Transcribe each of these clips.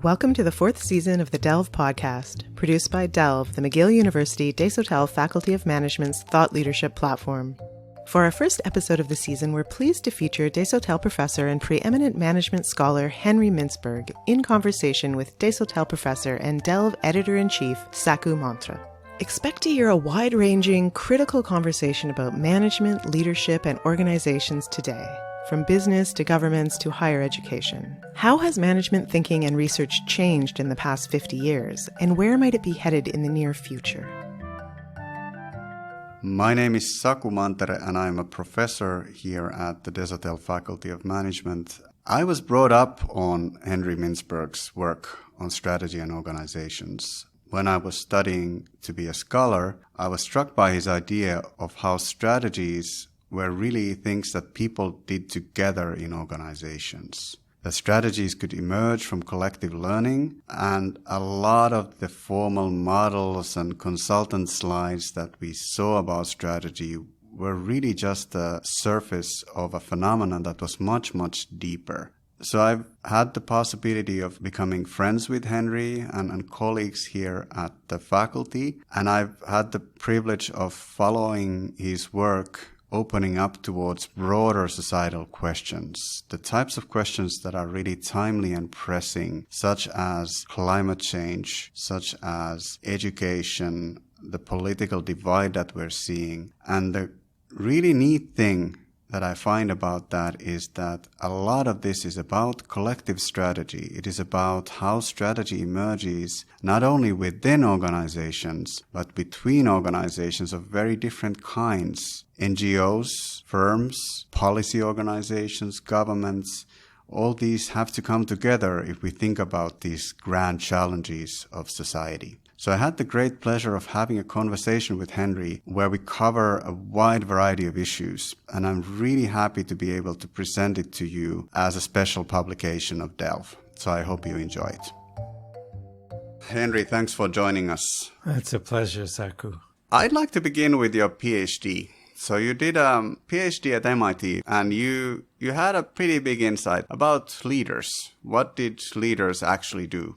Welcome to the fourth season of the Delve podcast, produced by Delve, the McGill University Desautels Faculty of Management's thought leadership platform. For our first episode of the season, we're pleased to feature Desautels Professor and preeminent management scholar Henry Mintzberg in conversation with Desautels Professor and Delve Editor-in-Chief Saku Mantere. Expect to hear a wide-ranging, critical conversation about management, leadership, and organizations today, from business to governments to higher education. How has management thinking and research changed in the past 50 years, and where might it be headed in the near future? My name is Saku Mantere, and I'm a professor here at the Desautels Faculty of Management. I was brought up on Henry Mintzberg's work on strategy and organizations. When I was studying to be a scholar, I was struck by his idea of how strategies were really things that people did together in organizations. The strategies could emerge from collective learning, and a lot of the formal models and consultant slides that we saw about strategy were really just the surface of a phenomenon that was much, much deeper. So I've had the possibility of becoming friends with Henry and colleagues here at the faculty, and I've had the privilege of following his work opening up towards broader societal questions, the types of questions that are really timely and pressing, such as climate change, such as education, the political divide that we're seeing. And the really neat thing that I find about that is that a lot of this is about collective strategy. It is about how strategy emerges not only within organizations, but between organizations of very different kinds. NGOs, firms, policy organizations, governments, all these have to come together if we think about these grand challenges of society. So I had the great pleasure of having a conversation with Henry where we cover a wide variety of issues, and I'm really happy to be able to present it to you as a special publication of Delve. So I hope you enjoy it. Henry, thanks for joining us. It's a pleasure, Saku. I'd like to begin with your PhD. So you did a PhD at MIT, and you had a pretty big insight about leaders. What did leaders actually do?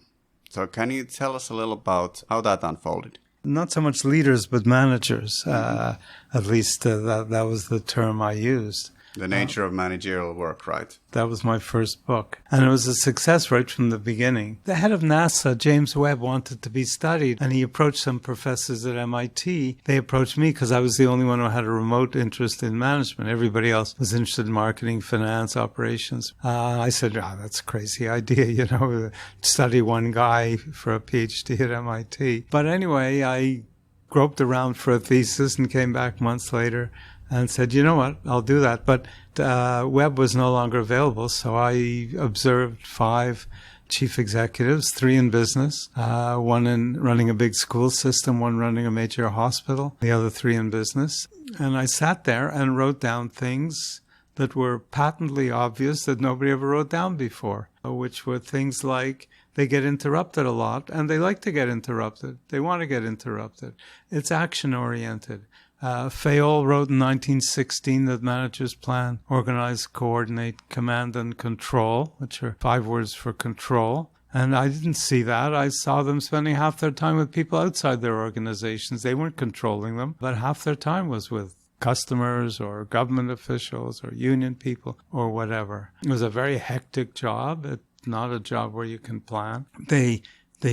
So can you tell us a little about how that unfolded? Not so much leaders, but managers. At least that was the term I used. The nature of managerial work, right? That was my first book. And it was a success right from the beginning. The head of NASA, James Webb, wanted to be studied, and he approached some professors at MIT. They approached me because I was the only one who had a remote interest in management. Everybody else was interested in marketing, finance, operations. I said, that's a crazy idea, study one guy for a PhD at MIT. But anyway, I groped around for a thesis and came back months later and said, you know what, I'll do that. But Webb was no longer available, so I observed 5 chief executives, 3 in business, 1 in running a big school system, 1 running a major hospital, the other 3 in business. And I sat there and wrote down things that were patently obvious that nobody ever wrote down before, which were things like they get interrupted a lot, and they like to get interrupted. They want to get interrupted. It's action-oriented. Fayol wrote in 1916 that managers plan, organize, coordinate, command, and control, which are 5 words for control. And I didn't see that. I saw them spending half their time with people outside their organizations. They weren't controlling them, but half their time was with customers or government officials or union people or whatever. It was a very hectic job. It's not a job where you can plan. They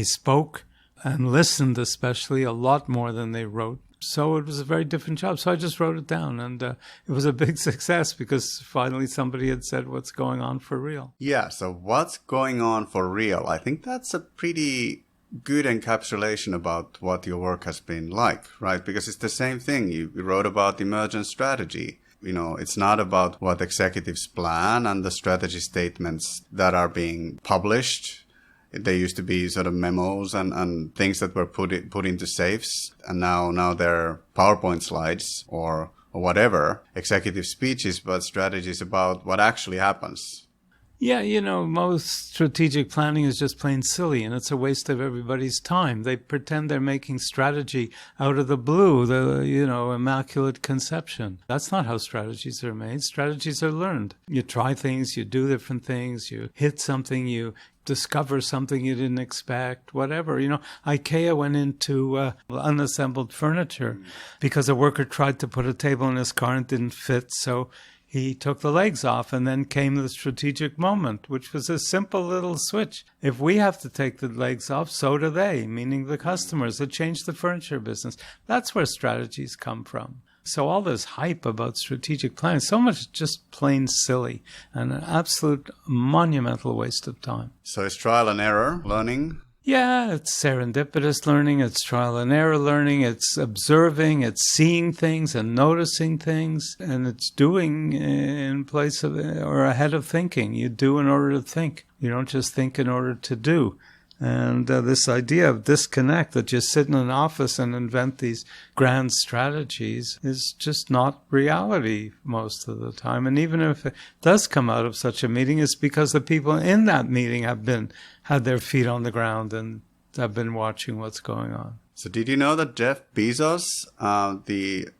spoke and listened, especially, a lot more than they wrote. So it was a very different job. So I just wrote it down, and it was a big success because finally somebody had said what's going on for real. Yeah, so what's going on for real? I think that's a pretty good encapsulation about what your work has been like, right? Because it's the same thing. You wrote about emergent strategy. It's not about what executives plan and the strategy statements that are being published. They used to be sort of memos and things that were put into safes, and now they're PowerPoint slides or whatever, executive speeches, but strategies about what actually happens. Yeah, most strategic planning is just plain silly, and it's a waste of everybody's time. They pretend they're making strategy out of the blue, immaculate conception. That's not how strategies are made. Strategies are learned. You try things, you do different things, you hit something, you discover something you didn't expect, whatever. IKEA went into unassembled furniture because a worker tried to put a table in his car and it didn't fit, so he took the legs off, and then came the strategic moment, which was a simple little switch. If we have to take the legs off, so do they, meaning the customers. It changed the furniture business. That's where strategies come from. So all this hype about strategic planning, so much just plain silly and an absolute monumental waste of time. So it's trial and error learning? Yeah, it's serendipitous learning, it's trial and error learning, it's observing, it's seeing things and noticing things, and it's doing in place of or ahead of thinking. You do in order to think. You don't just think in order to do. And this idea of disconnect, that you sit in an office and invent these grand strategies, is just not reality most of the time. And even if it does come out of such a meeting, it's because the people in that meeting had their feet on the ground and have been watching what's going on. So did you know that Jeff Bezos, the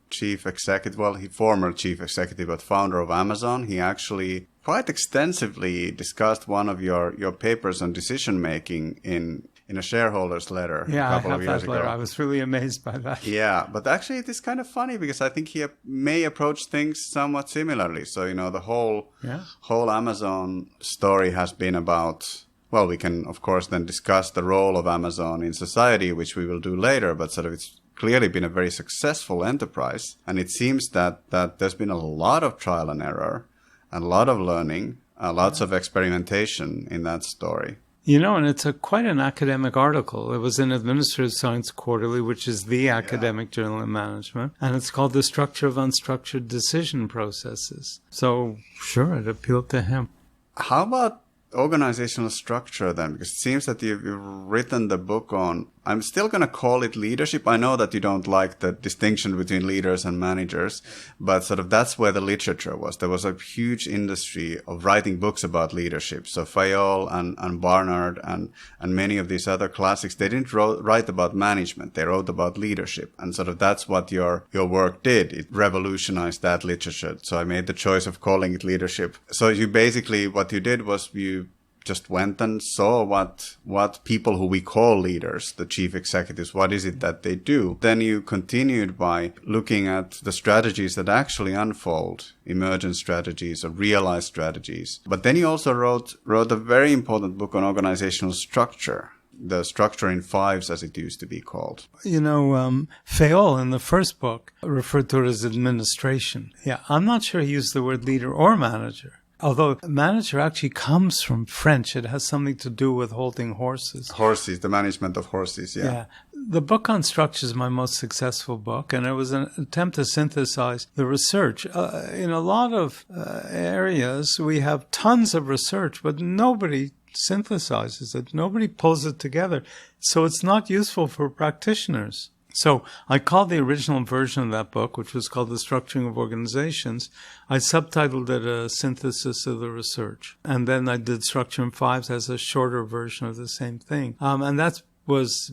former chief executive but founder of Amazon, he actually quite extensively discussed one of your papers on decision making in a shareholders letter a couple of years ago. Letter. I was really amazed by that. Yeah, but actually it is kind of funny because I think he may approach things somewhat similarly. So, the whole Amazon story has been about, well, we can of course then discuss the role of Amazon in society, which we will do later, but sort of it's clearly been a very successful enterprise. And it seems that there's been a lot of trial and error and a lot of learning, lots of experimentation in that story. And it's quite an academic article. It was in Administrative Science Quarterly, which is the academic journal in management, and it's called The Structure of Unstructured Decision Processes. So, sure, it appealed to him. How about organizational structure then? Because it seems that you've written the book on, I'm still going to call it leadership. I know that you don't like the distinction between leaders and managers, but sort of that's where the literature was. There was a huge industry of writing books about leadership. So Fayol and Barnard and many of these other classics, they didn't write about management. They wrote about leadership. And sort of that's what your work did. It revolutionized that literature. So I made the choice of calling it leadership. So you basically, what you did was you just went and saw what people who we call leaders, the chief executives, what is it that they do? Then you continued by looking at the strategies that actually unfold, emergent strategies or realized strategies. But then you also wrote a very important book on organizational structure, the structure in fives, as it used to be called. Fayol in the first book referred to it as administration. Yeah, I'm not sure he used the word leader or manager. Although manager actually comes from French. It has something to do with holding horses. Horses, the management of horses, yeah. The book on structure is my most successful book, and it was an attempt to synthesize the research. In a lot of areas, we have tons of research, but nobody synthesizes it. Nobody pulls it together. So it's not useful for practitioners. So I called the original version of that book, which was called The Structuring of Organizations, I subtitled it A Synthesis of the Research. And then I did Structure in Fives as a shorter version of the same thing. And that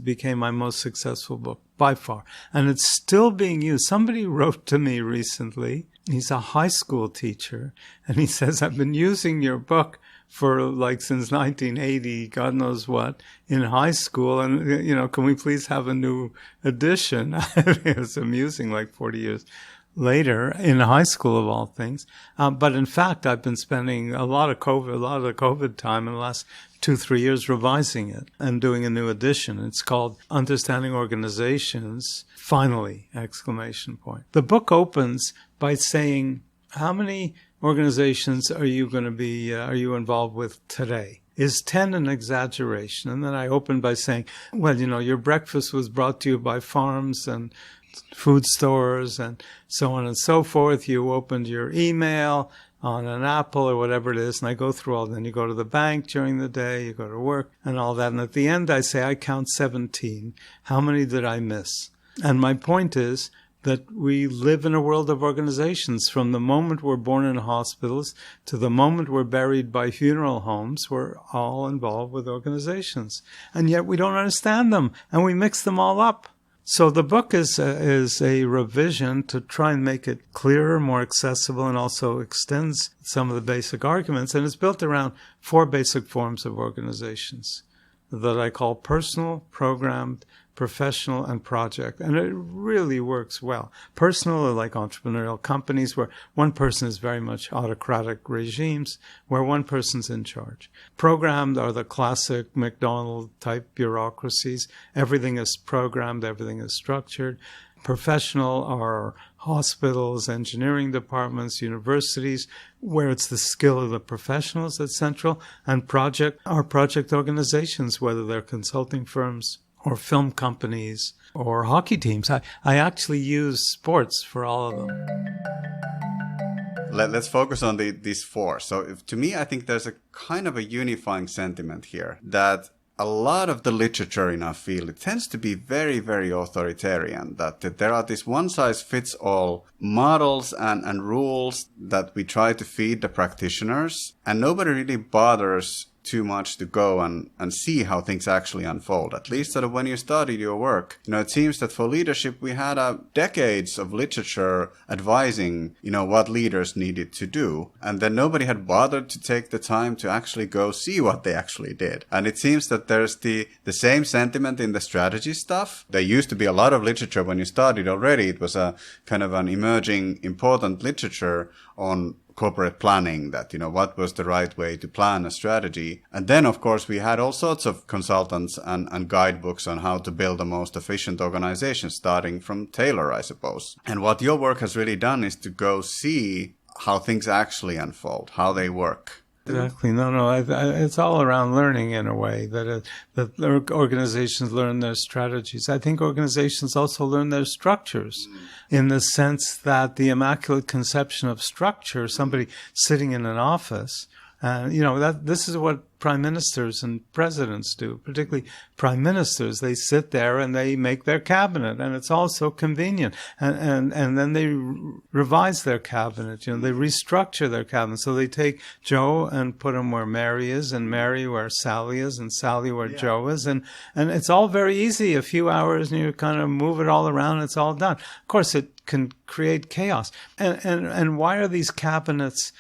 became my most successful book by far. And it's still being used. Somebody wrote to me recently. He's a high school teacher. And he says, I've been using your book for since 1980, God knows what, in high school. And, can we please have a new edition? It's amusing, 40 years later, in high school of all things. But in fact, I've been spending a lot of the COVID time in the last 2-3 years revising it and doing a new edition. It's called Understanding Organizations, Finally, ! The book opens by saying, how many organizations are you involved with today? Is 10 an exaggeration? And then I opened by saying, well, your breakfast was brought to you by farms and food stores and so on and so forth. You opened your email on an Apple or whatever it is, and I go through all. Then you go to the bank during the day, you go to work and all that. And at the end, I say, I count 17. How many did I miss? And my point is, that we live in a world of organizations. From the moment we're born in hospitals to the moment we're buried by funeral homes, we're all involved with organizations. And yet we don't understand them, and we mix them all up. So the book is a revision to try and make it clearer, more accessible, and also extends some of the basic arguments. And it's built around 4 basic forms of organizations that I call personal, programmed, professional, and project. And it really works well. Personal are like entrepreneurial companies where one person is very much autocratic regimes, where one person's in charge. Programmed are the classic McDonald-type bureaucracies. Everything is programmed, everything is structured. Professional are hospitals, engineering departments, universities, where it's the skill of the professionals that's central. And project are project organizations, whether they're consulting firms or film companies or hockey teams. I actually use sports for all of them. Let's focus on these 4. So to me, I think there's a kind of a unifying sentiment here that a lot of the literature in our field, it tends to be very, very authoritarian, that there are these one-size-fits-all models and rules that we try to feed the practitioners, and nobody really bothers too much to go and see how things actually unfold. At least sort of when you studied your work, it seems that for leadership, we had decades of literature advising, what leaders needed to do. And then nobody had bothered to take the time to actually go see what they actually did. And it seems that there's the same sentiment in the strategy stuff. There used to be a lot of literature when you started already. It was a kind of an emerging important literature on corporate planning, that, what was the right way to plan a strategy. And then, of course, we had all sorts of consultants and guidebooks on how to build the most efficient organization, starting from Taylor, I suppose. And what your work has really done is to go see how things actually unfold, how they work. Exactly. No. It's all around learning in a way, that organizations learn their strategies. I think organizations also learn their structures in the sense that the immaculate conception of structure, somebody sitting in an office, this is what prime ministers and presidents do, particularly prime ministers. They sit there and they make their cabinet, and it's all so convenient. And then they revise their cabinet. They restructure their cabinet. So they take Joe and put him where Mary is, and Mary where Sally is, and Sally where Joe is. And it's all very easy. A few hours and you kind of move it all around. It's all done. Of course, it can create chaos. And why are these cabinets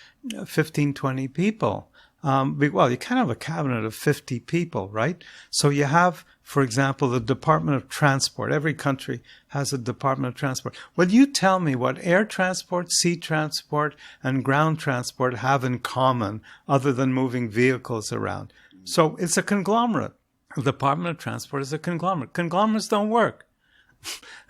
15, 20 people? Well, you can't have a cabinet of 50 people, right? So you have, for example, the Department of Transport. Every country has a Department of Transport. Well, you tell me what air transport, sea transport, and ground transport have in common other than moving vehicles around. So it's a conglomerate. The Department of Transport is a conglomerate. Conglomerates don't work.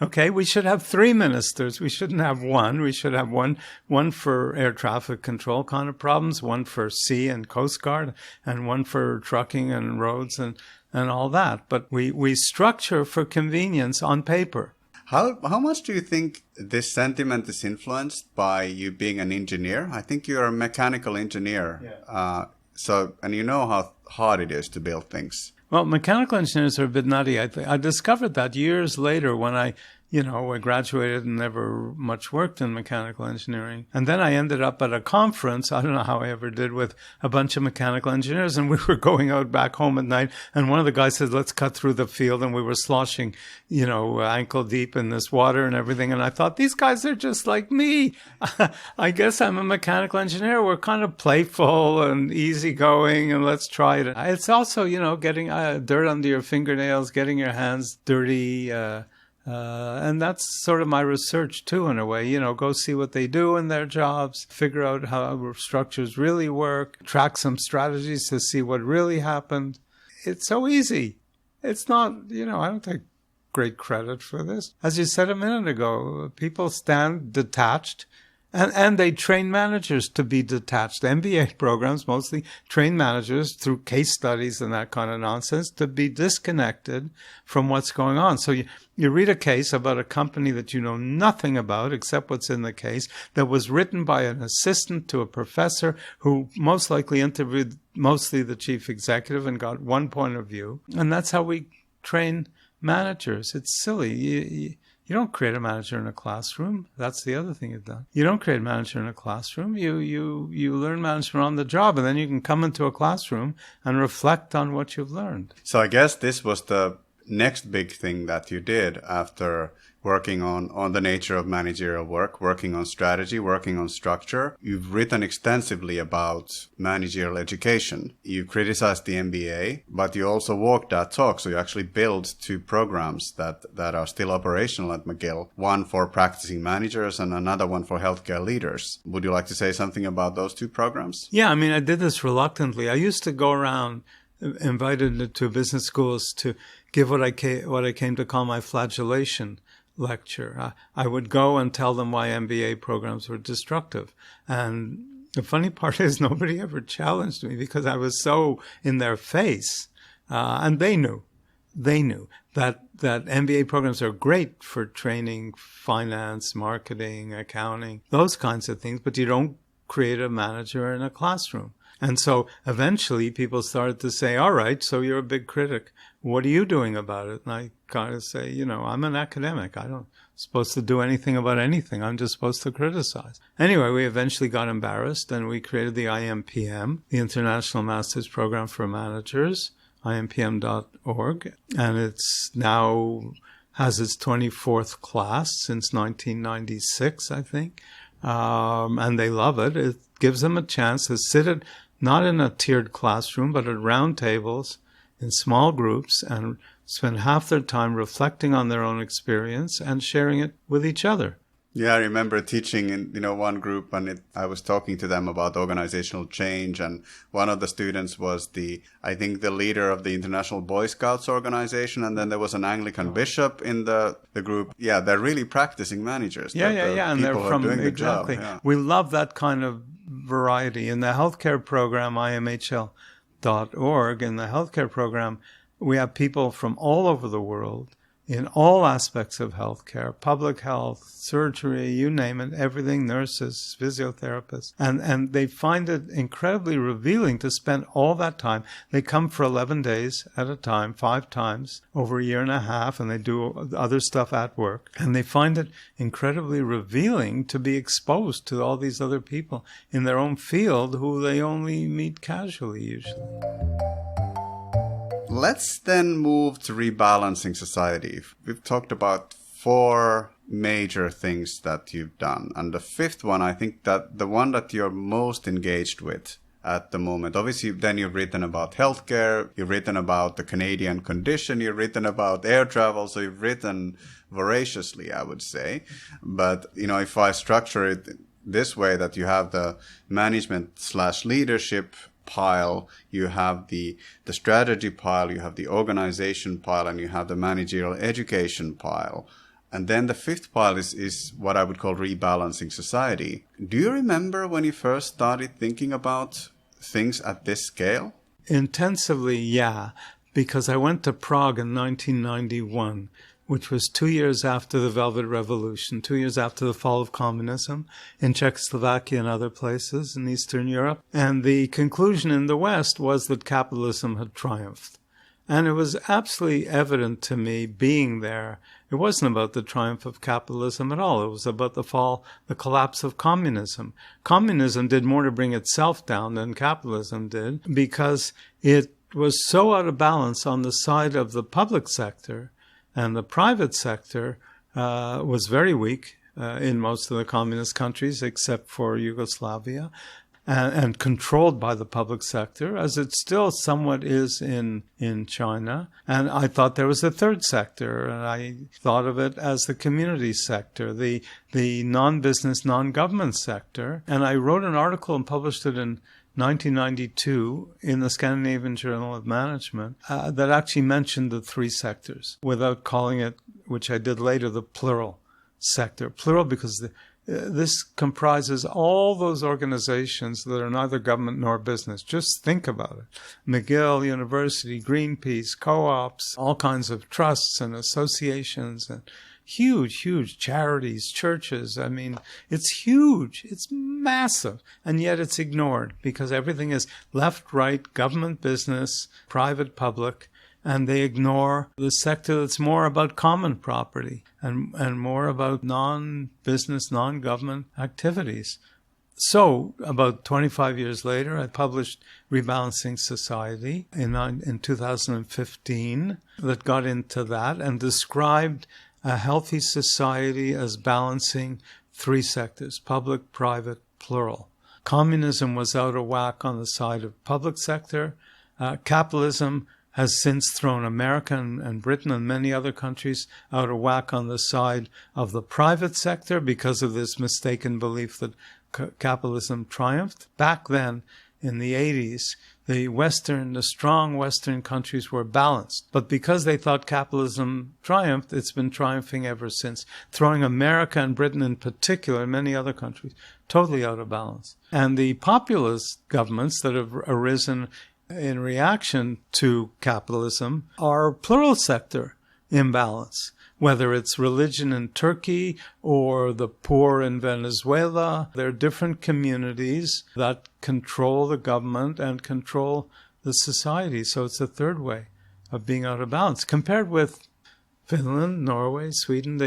Okay, we should have 3 ministers. We shouldn't have one. We should have one for air traffic control kind of problems, one for sea and coast guard, and one for trucking and roads and all that. But we structure for convenience on paper. How much do you think this sentiment is influenced by you being an engineer? I think you're a mechanical engineer. Yeah. And you know how hard it is to build things. Well, mechanical engineers are a bit nutty. I discovered that years later when I graduated and never much worked in mechanical engineering. And then I ended up at a conference, I don't know how I ever did, with a bunch of mechanical engineers. And we were going out back home at night. And one of the guys said, let's cut through the field. And we were sloshing, ankle deep in this water and everything. And I thought, these guys are just like me. I guess I'm a mechanical engineer. We're kind of playful and easygoing, and let's try it. It's also, getting dirt under your fingernails, getting your hands dirty, and that's sort of my research too, in a way. Go see what they do in their jobs, figure out how structures really work, track some strategies to see what really happened. It's so easy. It's not, I don't take great credit for this. As you said a minute ago, people stand detached. And they train managers to be detached. The MBA programs mostly train managers through case studies and that kind of nonsense to be disconnected from what's going on. So you read a case about a company that you know nothing about except what's in the case, that was written by an assistant to a professor who most likely interviewed mostly the chief executive and got one point of view. And that's how we train managers. It's silly. You don't create a manager in a classroom. That's the other thing you've done. You don't create a manager in a classroom. You learn management on the job, and then you can come into a classroom and reflect on what you've learned. So I guess this was the next big thing that you did after working on the nature of managerial work, working on strategy, working on structure. You've written extensively about managerial education. You criticized the MBA, but you also walked that talk. So you actually built 2 programs that are still operational at McGill, one for practicing managers and another one for healthcare leaders. Would you like to say something about those 2 programs? Yeah, I mean, I did this reluctantly. I used to go around invited to business schools to give what I came to call my flagellation lecture. I would go and tell them why MBA programs were destructive. And the funny part is nobody ever challenged me because I was so in their face. And they knew that MBA programs are great for training finance, marketing, accounting, those kinds of things, but you don't create a manager in a classroom. And so eventually people started to say, all right, so you're a big critic. What are you doing about it? And I kind of say, I'm an academic. I don't supposed to do anything about anything. I'm just supposed to criticize. Anyway, we eventually got embarrassed and we created the IMPM, the International Masters Program for Managers, impm.org. And it's now has its 24th class since 1996, I think. And they love it. It gives them a chance to sit not in a tiered classroom, but at round tables in small groups and spend half their time reflecting on their own experience and sharing it with each other. Yeah, I remember teaching in one group, and I was talking to them about organizational change, and one of the students was I think the leader of the International Boy Scouts organization, and then there was an Anglican bishop in the group. Yeah, they're really practicing managers. Yeah, and they're from doing the exactly. job. Yeah. We love that kind of variety. In the healthcare program, imhl.org, in the healthcare program, we have people from all over the world in all aspects of healthcare, public health, surgery, you name it, everything, nurses, physiotherapists. And they find it incredibly revealing to spend all that time. They come for 11 days at a time, 5 times over a year and a half, and they do other stuff at work. And they find it incredibly revealing to be exposed to all these other people in their own field who they only meet casually usually. Let's then move to rebalancing society. We've talked about 4 major things that you've done. And the 5th one, I think that the one that you're most engaged with at the moment, obviously then you've written about healthcare, you've written about the Canadian condition, you've written about air travel, so you've written voraciously, I would say. But, if I structure it this way, that you have the management/leadership pile, you have the strategy pile, you have the organization pile, and you have the managerial education pile. And then the 5th pile is what I would call rebalancing society. Do you remember when you first started thinking about things at this scale? Intensively, yeah, because I went to Prague in 1991, which was 2 years after the Velvet Revolution, 2 years after the fall of communism in Czechoslovakia and other places in Eastern Europe. And the conclusion in the West was that capitalism had triumphed. And it was absolutely evident to me being there. It wasn't about the triumph of capitalism at all. It was about the collapse of communism. Communism did more to bring itself down than capitalism did because it was so out of balance on the side of the public sector. And the private sector was very weak in most of the communist countries, except for Yugoslavia, and controlled by the public sector, as it still somewhat is in China. And I thought there was a third sector, and I thought of it as the community sector, the non-business, non-government sector. And I wrote an article and published it in 1992 in the Scandinavian Journal of Management that actually mentioned the 3 sectors without calling it, which I did later, the plural sector. Plural because this comprises all those organizations that are neither government nor business. Just think about it. McGill University, Greenpeace, co-ops, all kinds of trusts and associations and huge charities, churches. I mean, it's huge. It's massive. And yet it's ignored because everything is left, right, government, business, private, public. and they ignore the sector that's more about common property and more about non-business, non-government activities. So about 25 years later, I published Rebalancing Society in 2015 that got into that and described a healthy society as balancing three sectors: public, private, plural. Communism was out of whack on the side of public sector. Capitalism has since thrown America and Britain and many other countries out of whack on the side of the private sector because of this mistaken belief that capitalism triumphed. Back then, in the 80s, the strong Western countries were balanced. But because they thought capitalism triumphed, it's been triumphing ever since, throwing America and Britain in particular, and many other countries, totally out of balance. And the populist governments that have arisen in reaction to capitalism are plural sector imbalance, whether it's religion in Turkey or the poor in Venezuela. There are different communities that control the government and control the society. So it's a third way of being out of balance. Compared with Finland, Norway, Sweden,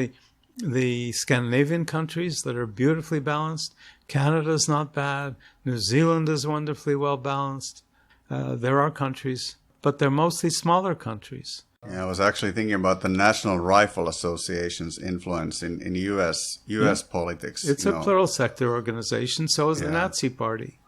the Scandinavian countries that are beautifully balanced, Canada's not bad, New Zealand is wonderfully well balanced. There are countries, but they're mostly smaller countries. Yeah, I was actually thinking about the National Rifle Association's influence in U.S. politics. It's a plural sector organization, so is the Nazi Party.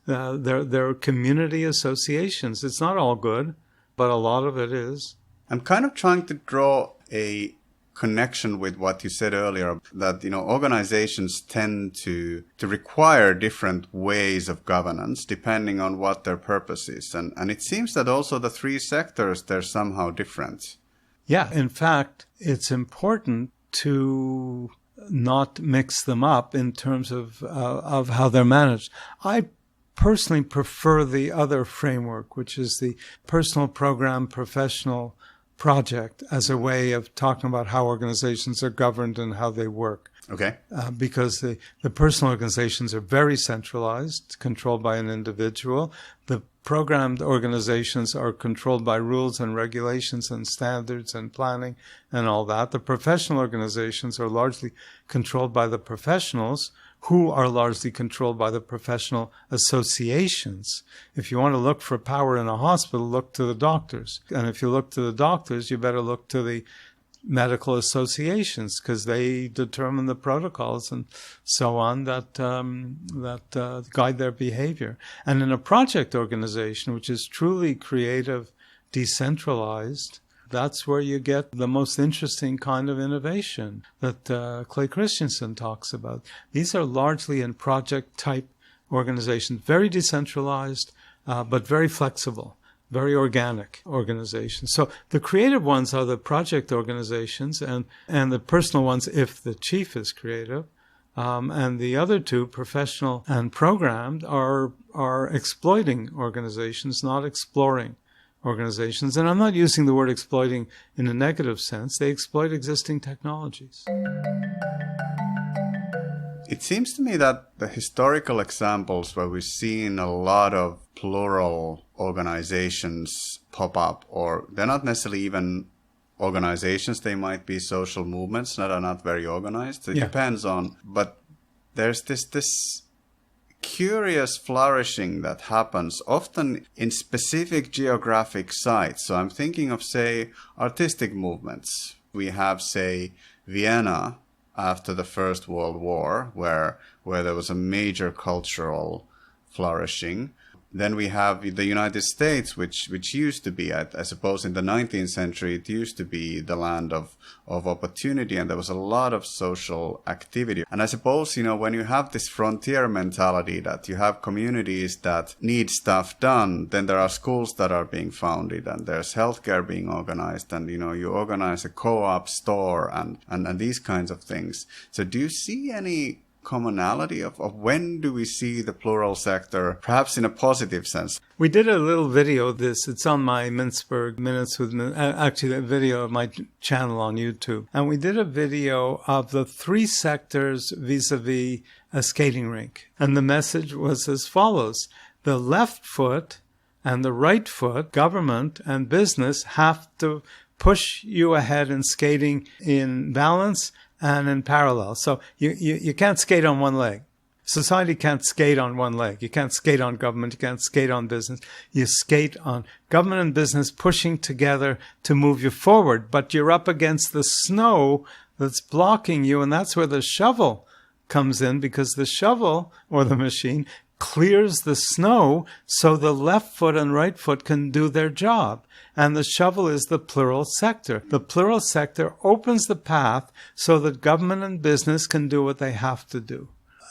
They're community associations. It's not all good, but a lot of it is. I'm kind of trying to draw a connection with what you said earlier, that organizations tend to require different ways of governance depending on what their purpose is, and it seems that also the three sectors, they're somehow different. Yeah, in fact, it's important to not mix them up in terms of how they're managed. I personally prefer the other framework, which is the personal program, professional project, as a way of talking about how organizations are governed and how they work. Okay. Because the personal organizations are very centralized, controlled by an individual. The programmed organizations are controlled by rules and regulations and standards and planning and all that. The professional organizations are largely controlled by the professionals, who are largely controlled by the professional associations. If you want to look for power in a hospital, look to the doctors. And if you look to the doctors, you better look to the medical associations, because they determine the protocols and so on that guide their behavior. And in a project organization, which is truly creative, decentralized, that's where you get the most interesting kind of innovation that Clay Christensen talks about. These are largely in project-type organizations, very decentralized, but very flexible, very organic organizations. So the creative ones are the project organizations, and the personal ones, if the chief is creative. And the other two, professional and programmed, are exploiting organizations, not exploring organizations. And I'm not using the word exploiting in a negative sense. They exploit existing technologies. It seems to me that the historical examples where we've seen a lot of plural organizations pop up, or they're not necessarily even organizations, they might be social movements that are not very organized. It depends on, but there's this curious flourishing that happens often in specific geographic sites. So I'm thinking of, say, artistic movements. We have, say, Vienna after the First World War, where there was a major cultural flourishing. Then we have the United States, which used to be, I suppose in the 19th century, it used to be the land of opportunity, and there was a lot of social activity. And I suppose, when you have this frontier mentality that you have communities that need stuff done, then there are schools that are being founded, and there's healthcare being organized, and, you organize a co-op store and these kinds of things. So do you see any commonality of when do we see the plural sector, perhaps in a positive sense? We did a little video of this. It's on my Mintzberg Minutes with actually a video of my channel on YouTube. And we did a video of the three sectors vis-a-vis a skating rink. And the message was as follows. The left foot And the right foot, government and business, have to push you ahead in skating in balance and in parallel. So you can't skate on one leg. Society can't skate on one leg. You can't skate on government. You can't skate on business. You skate on government and business pushing together to move you forward. But you're up against the snow that's blocking you, and that's where the shovel comes in, because the shovel, or the machine, clears the snow so the left foot and right foot can do their job. And the shovel is the plural sector. The plural sector opens the path so that government and business can do what they have to do.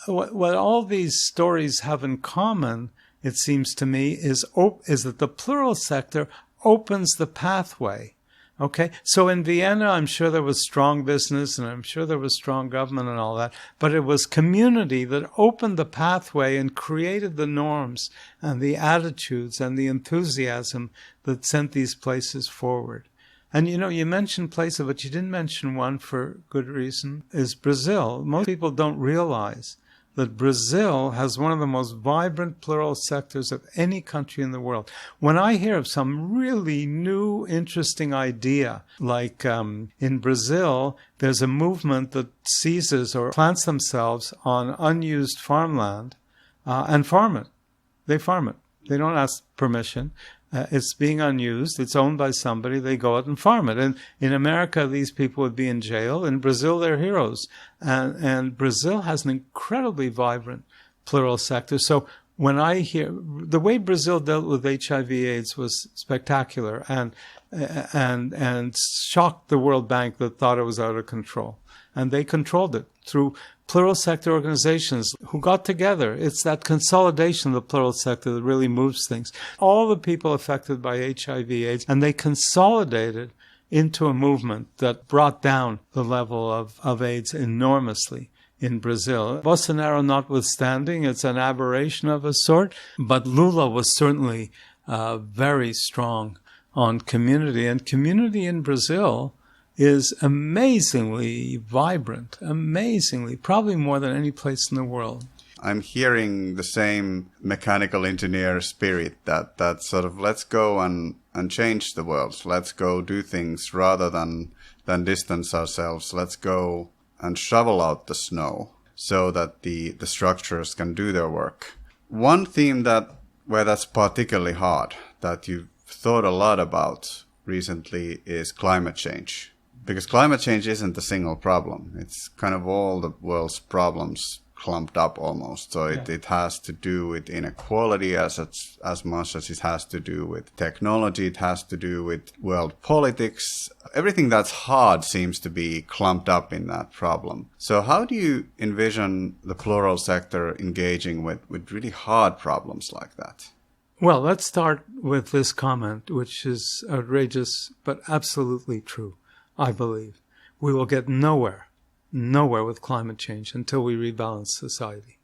What all these stories have in common, it seems to me, is that the plural sector opens the pathway. Okay, so in Vienna, I'm sure there was strong business and I'm sure there was strong government and all that, but it was community that opened the pathway and created the norms and the attitudes and the enthusiasm that sent these places forward. And you mentioned places, but you didn't mention one for good reason, is Brazil. Most people don't realize that Brazil has one of the most vibrant plural sectors of any country in the world. When I hear of some really new, interesting idea, like in Brazil, there's a movement that seizes or plants themselves on unused farmland and farm it. They farm it. They don't ask permission. It's being unused. It's owned by somebody. They go out and farm it. And in America, these people would be in jail. In Brazil, they're heroes. And Brazil has an incredibly vibrant plural sector. So when I hear the way Brazil dealt with HIV/AIDS was spectacular and shocked the World Bank that thought it was out of control. And they controlled it through plural sector organizations who got together. It's that consolidation of the plural sector that really moves things. All the people affected by HIV/AIDS, and they consolidated into a movement that brought down the level of AIDS enormously in Brazil. Bolsonaro notwithstanding, it's an aberration of a sort, but Lula was certainly very strong on community. And community in Brazil is amazingly vibrant, amazingly, probably more than any place in the world. I'm hearing the same mechanical engineer spirit that sort of let's go and change the world. Let's go do things rather than distance ourselves. Let's go and shovel out the snow so that the structures can do their work. One theme where that's particularly hard, that you've thought a lot about recently, is climate change. Because climate change isn't a single problem. It's kind of all the world's problems clumped up almost. So it has to do with inequality as much as it has to do with technology. It has to do with world politics. Everything that's hard seems to be clumped up in that problem. So how do you envision the plural sector engaging with really hard problems like that? Well, let's start with this comment, which is outrageous, but absolutely true. I believe we will get nowhere with climate change until we rebalance society.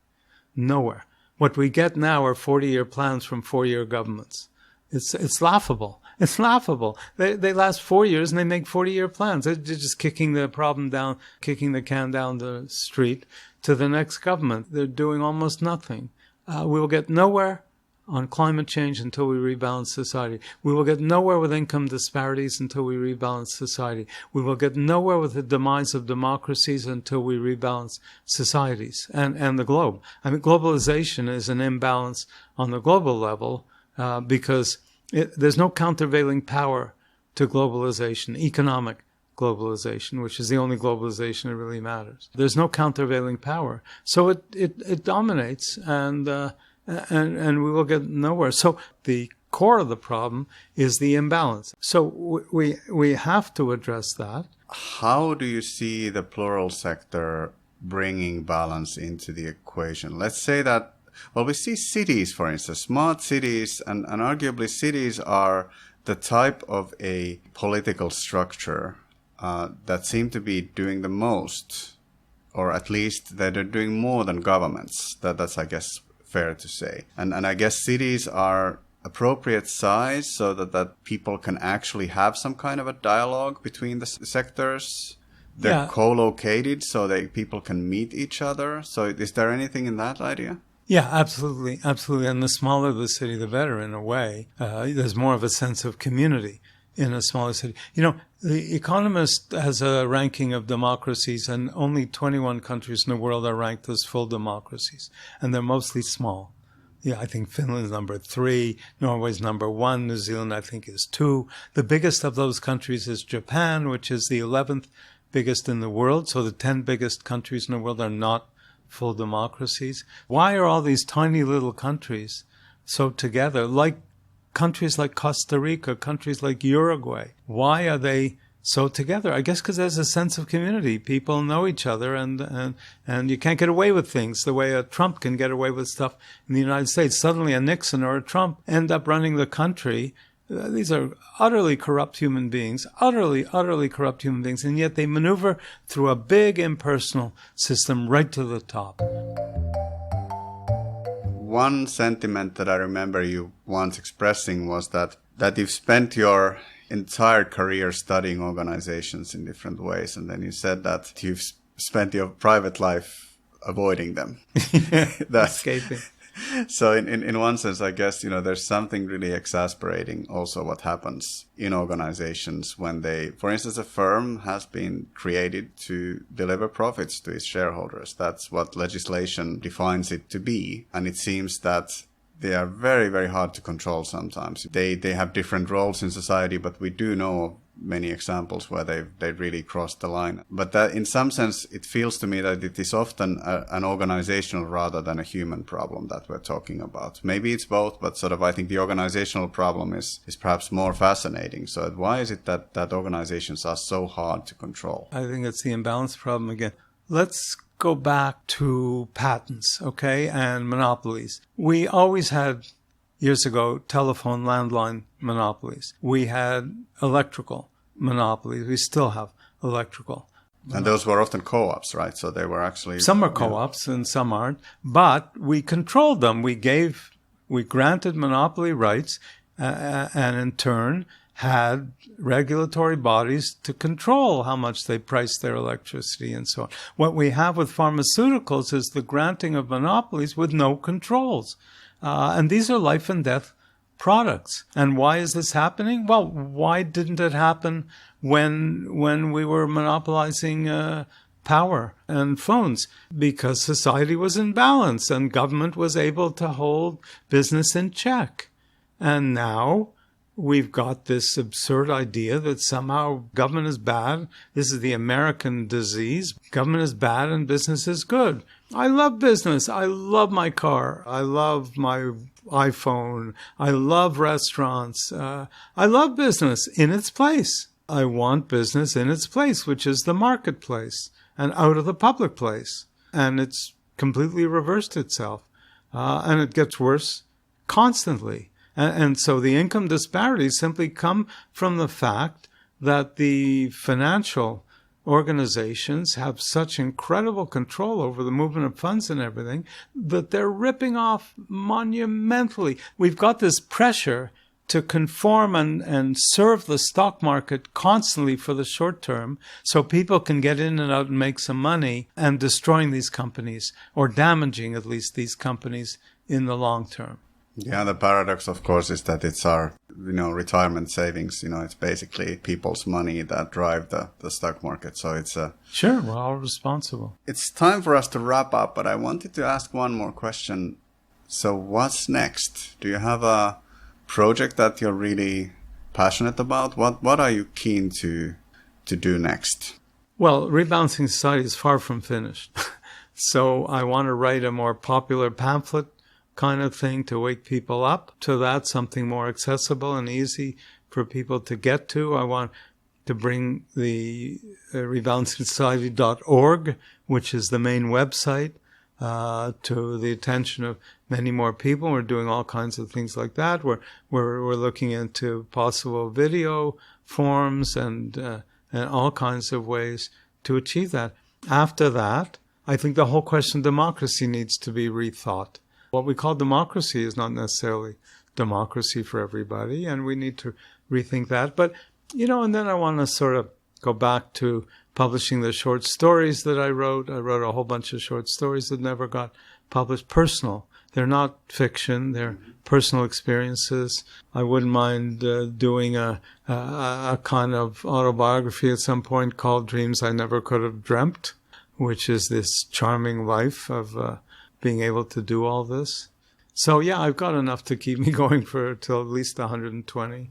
Nowhere. What we get now are 40-year plans from 4-year governments. It's laughable. It's laughable. They last 4 years and they make 40-year plans. They're just kicking the problem down, kicking the can down the street to the next government. They're doing almost nothing. We will get nowhere on climate change until we rebalance society. We will get nowhere with income disparities until we rebalance society. We will get nowhere with the demise of democracies until we rebalance societies and the globe. I mean, globalization is an imbalance on the global level because there's no countervailing power to globalization, economic globalization, which is the only globalization that really matters. There's no countervailing power. So it dominates and we will get nowhere. So the core of the problem is the imbalance. So we have to address that. How do you see the plural sector bringing balance into the equation? Let's say that, well, we see cities, for instance, smart cities, and arguably cities are the type of a political structure that seem to be doing the most, or at least that they're doing more than governments. That's, I guess, fair to say. And I guess cities are appropriate size so that people can actually have some kind of a dialogue between the sectors. They're co-located so that people can meet each other. So is there anything in that idea? Yeah, absolutely. Absolutely. And the smaller the city, the better in a way. There's more of a sense of community in a smaller city. The Economist has a ranking of democracies, and only 21 countries in the world are ranked as full democracies. And they're mostly small. Yeah, I think Finland's number 3, Norway's number 1, New Zealand, I think, is 2. The biggest of those countries is Japan, which is the 11th biggest in the world. So the 10 biggest countries in the world are not full democracies. Why are all these tiny little countries so together? Like countries like Costa Rica, countries like Uruguay. Why are they so together? I guess because there's a sense of community. People know each other, and you can't get away with things the way a Trump can get away with stuff in the United States. Suddenly a Nixon or a Trump end up running the country. These are utterly corrupt human beings, utterly corrupt human beings, and yet they maneuver through a big impersonal system right to the top. One sentiment that I remember you once expressing was that you've spent your entire career studying organizations in different ways, and then you said that you've spent your private life avoiding them. Escaping. So in one sense, I guess, there's something really exasperating also what happens in organizations when for instance, a firm has been created to deliver profits to its shareholders. That's what legislation defines it to be. And it seems that they are very, very hard to control sometimes. They have different roles in society, but we do know many examples where they've really crossed the line. But that, in some sense, it feels to me that it is often an organizational rather than a human problem that we're talking about. Maybe it's both, but I think the organizational problem is perhaps more fascinating. So why is it that organizations are so hard to control? I think it's the imbalance problem again. Let's go back to patents, okay, and monopolies. We always had, years ago, telephone landline monopolies. We had electrical monopolies. We still have electrical. And those were often co-ops, right? So they were actually... Some are co-ops and some aren't. But we controlled them. We granted monopoly rights and in turn had regulatory bodies to control how much they priced their electricity and so on. What we have with pharmaceuticals is the granting of monopolies with no controls. And these are life and death products. And why is this happening? Well, why didn't it happen when we were monopolizing power and phones? Because society was in balance and government was able to hold business in check. And now we've got this absurd idea that somehow government is bad. This is the American disease. Government is bad and business is good. I love business. I love my car. I love my iPhone. I love restaurants. I love business in its place. I want business in its place, which is the marketplace and out of the public place. And it's completely reversed itself. And it gets worse constantly. And so the income disparities simply come from the fact that the financial organizations have such incredible control over the movement of funds and everything that they're ripping off monumentally. We've got this pressure to conform and serve the stock market constantly for the short term so people can get in and out and make some money, and destroying these companies or damaging at least these companies in the long term. Yeah, the paradox, of course, is that it's our, retirement savings. It's basically people's money that drive the stock market. So it's Sure, we're all responsible. It's time for us to wrap up, but I wanted to ask one more question. So what's next? Do you have a project that you're really passionate about? What are you keen to do next? Well, Rebalancing Society is far from finished. So I want to write a more popular pamphlet kind of thing to wake people up to that, something more accessible and easy for people to get to. I want to bring the rebalancingsociety.org, which is the main website, to the attention of many more people. We're doing all kinds of things like that. We're looking into possible video forms and all kinds of ways to achieve that. After that, I think the whole question of democracy needs to be rethought. What we call democracy is not necessarily democracy for everybody, and we need to rethink that. But, and then I want to sort of go back to publishing the short stories that I wrote. I wrote a whole bunch of short stories that never got published, personal They're not fiction. They're personal experiences. I wouldn't mind doing a kind of autobiography at some point called Dreams I Never Could Have Dreamt, which is this charming life of being able to do all this. So, yeah, I've got enough to keep me going for till at least 120.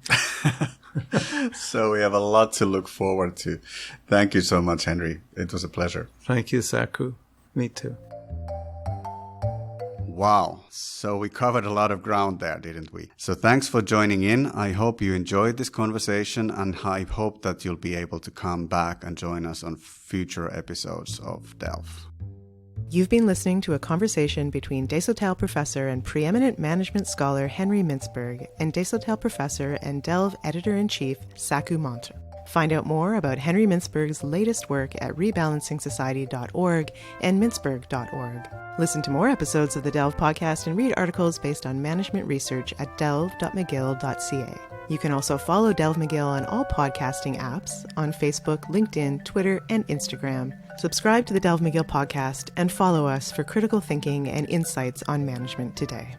So we have a lot to look forward to. Thank you so much, Henry. It was a pleasure. Thank you, Saku. Me too. Wow. So we covered a lot of ground there, didn't we? So thanks for joining in. I hope you enjoyed this conversation, and I hope that you'll be able to come back and join us on future episodes of Delve. You've been listening to a conversation between Desautels Professor and preeminent management scholar Henry Mintzberg and Desautels Professor and Delve Editor-in-Chief Saku Mantere. Find out more about Henry Mintzberg's latest work at rebalancingsociety.org and mintzberg.org. Listen to more episodes of the Delve podcast and read articles based on management research at delve.mcgill.ca. You can also follow Delve McGill on all podcasting apps on Facebook, LinkedIn, Twitter, and Instagram. Subscribe to the Delve McGill podcast and follow us for critical thinking and insights on management today.